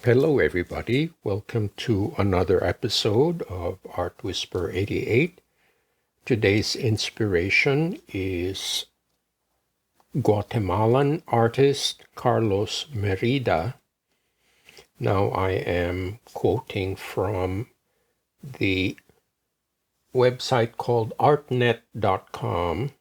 Hello, everybody. Welcome to another episode of Art Whisper 88. Today's inspiration is Guatemalan artist Carlos Merida. Now, I am quoting from the website called artnet.com,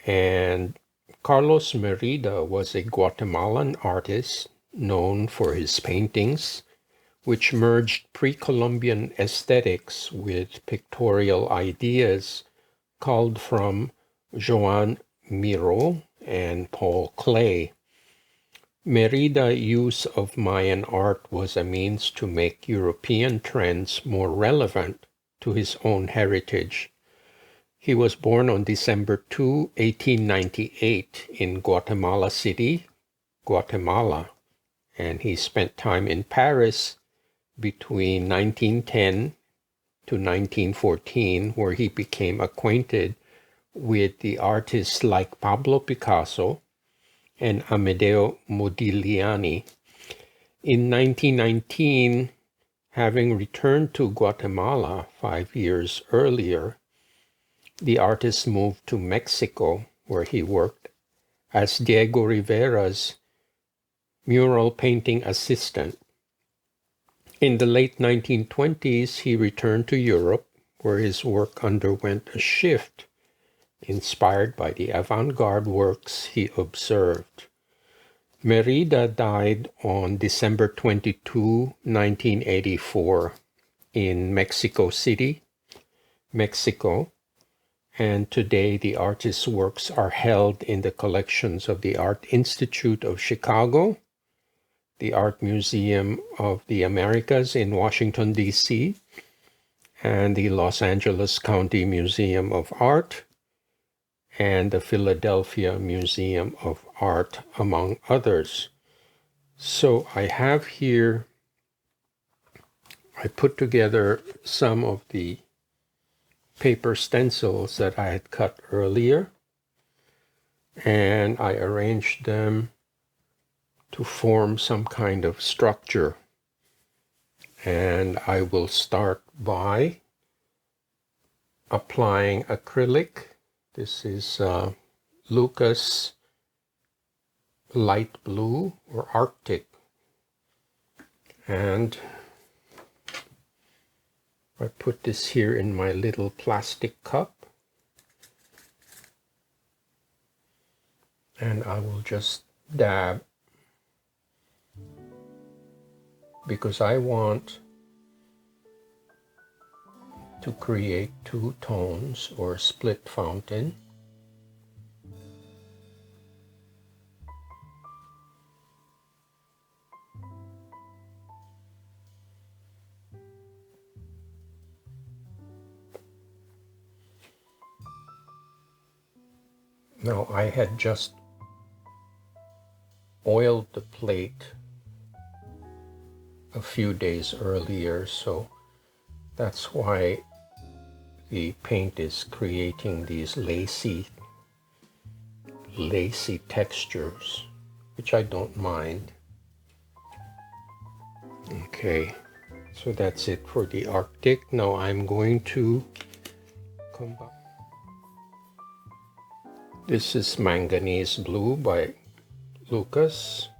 and Carlos Merida was a Guatemalan artist known for his paintings, which merged pre-Columbian aesthetics with pictorial ideas culled from Joan Miró and Paul Klee. Merida's use of Mayan art was a means to make European trends more relevant to his own heritage. He was born on December 2, 1898 in Guatemala City, Guatemala, and he spent time in Paris between 1910 to 1914, where he became acquainted with the artists like Pablo Picasso and Amedeo Modigliani. In 1919, having returned to Guatemala 5 years earlier, the artist moved to Mexico, where he worked as Diego Rivera's mural painting assistant. In the late 1920s, he returned to Europe, where his work underwent a shift, inspired by the avant-garde works he observed. Merida died on December 22, 1984, in Mexico City, Mexico, and today the artist's works are held in the collections of the Art Institute of Chicago, the Art Museum of the Americas in Washington, D.C., and the Los Angeles County Museum of Art, and the Philadelphia Museum of Art, among others. So I have here, I put together some of the paper stencils that I had cut earlier, and I arranged them to form some kind of structure. And I will start by applying acrylic. This is Lucas Light Blue or Arctic. And I put this here in my little plastic cup. And I will just dab, because I want to create two tones or split fountain. Now I had just oiled the plate a few days earlier, so that's why the paint is creating these lacy textures, which I don't mind. Okay, so that's it for the Arctic. Now I'm going to combine. This is Manganese Blue by Lucas.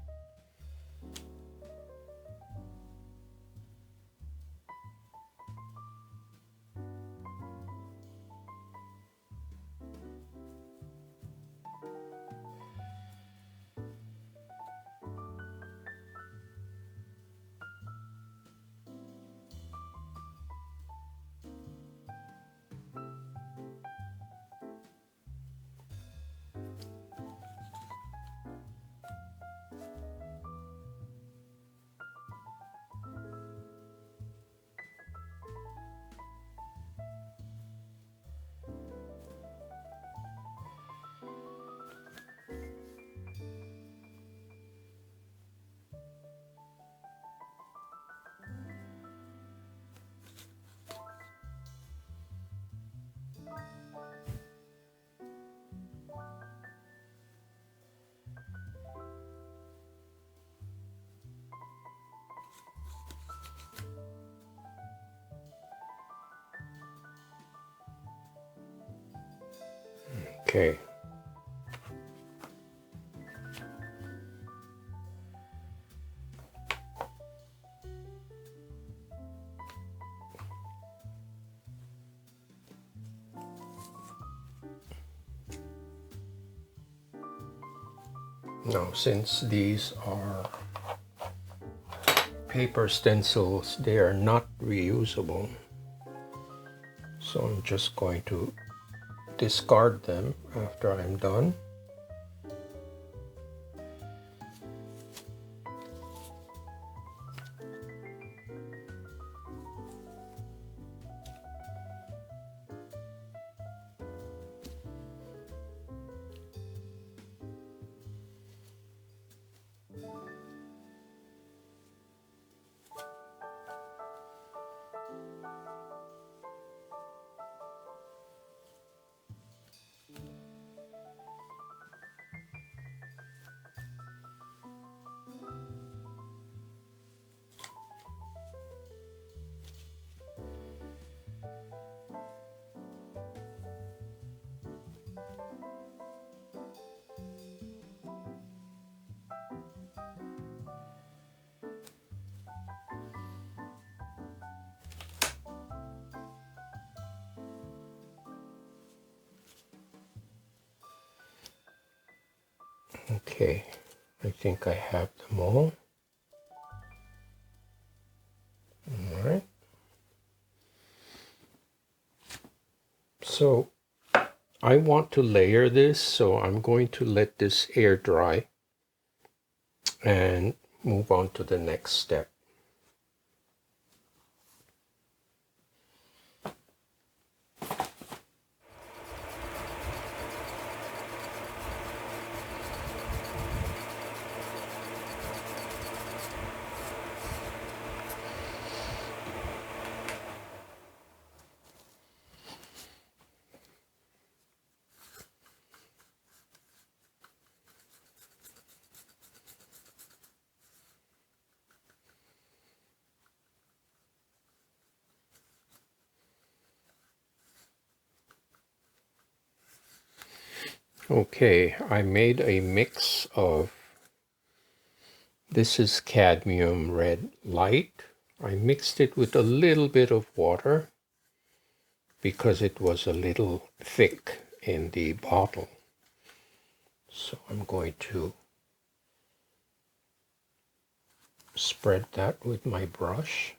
Okay. Now, since these are paper stencils, they are not reusable. So I'm just going to discard them after I'm done. Okay, I think I have them all. All right. So I want to layer this, so I'm going to let this air dry and move on to the next step. Okay, I made a mix of, this is cadmium red light. I mixed it with a little bit of water because it was a little thick in the bottle. So I'm going to spread that with my brush,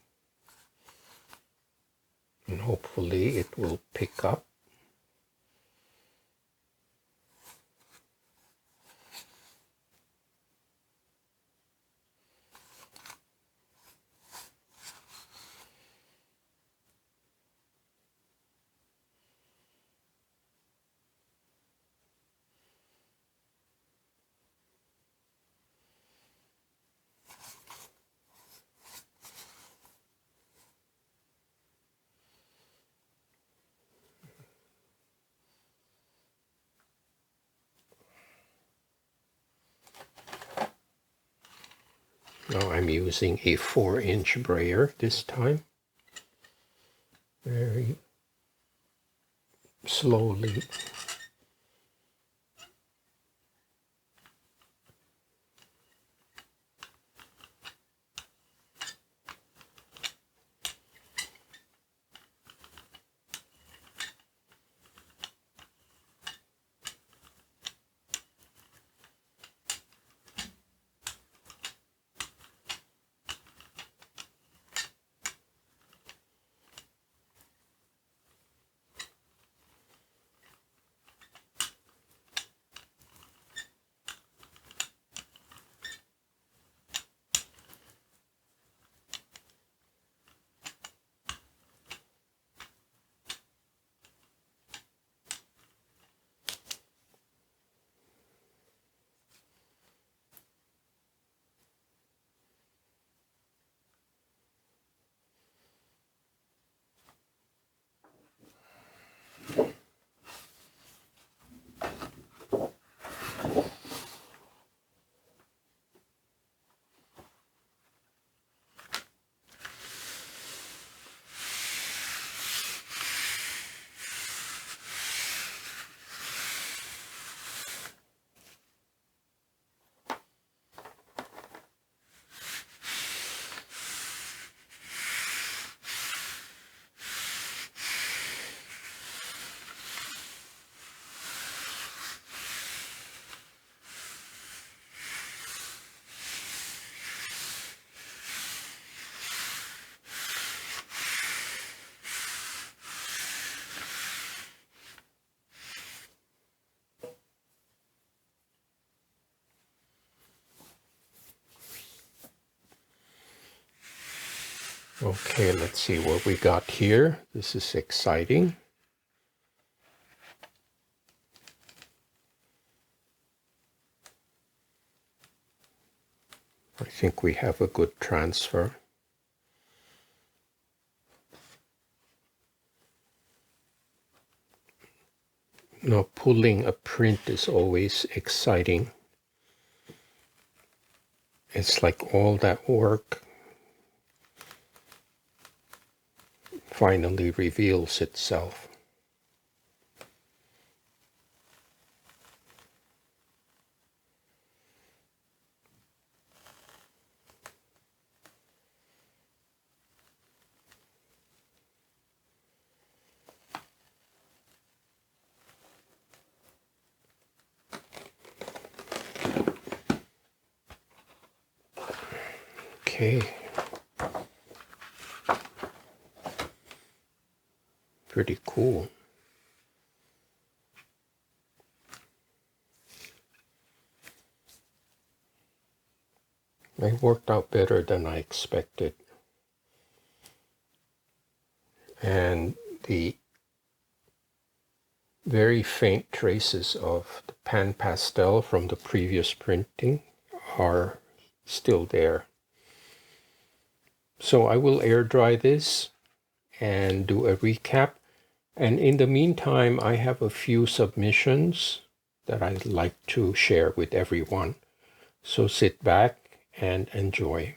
and hopefully it will pick up. Now I'm using a 4-inch brayer this time. Very slowly. Okay, let's see what we got here. This is exciting. I think we have a good transfer. Now, pulling a print is always exciting. It's like all that work finally reveals itself. Okay. Pretty cool. It worked out better than I expected. And the very faint traces of the pan pastel from the previous printing are still there. So I will air dry this and do a recap. And in the meantime, I have a few submissions that I'd like to share with everyone. So sit back and enjoy.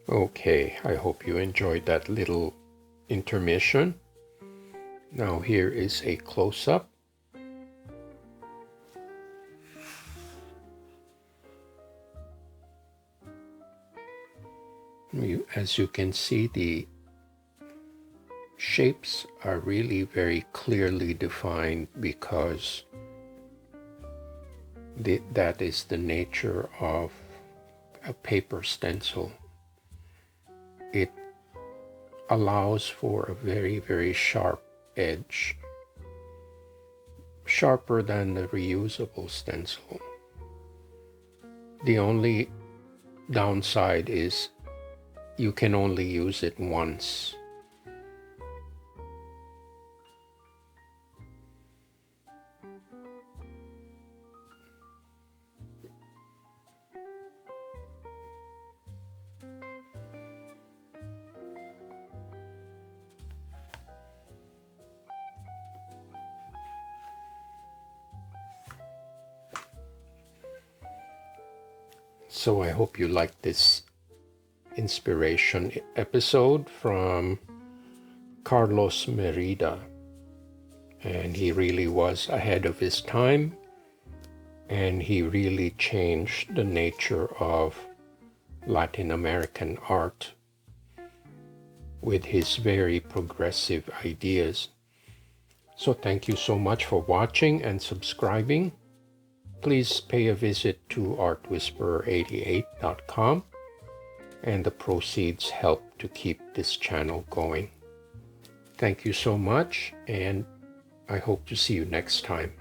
Okay, I hope you enjoyed that little intermission. Now here is a close-up. As you can see, the shapes are really very clearly defined because that is the nature of a paper stencil. It allows for a very, very sharp edge, sharper than the reusable stencil. The only downside is you can only use it once. So I hope you liked this inspiration episode from Carlos Merida. And he really was ahead of his time, and he really changed the nature of Latin American art with his very progressive ideas. So thank you so much for watching and subscribing. Please pay a visit to artwhisperer88.com and the proceeds help to keep this channel going. Thank you so much, and I hope to see you next time.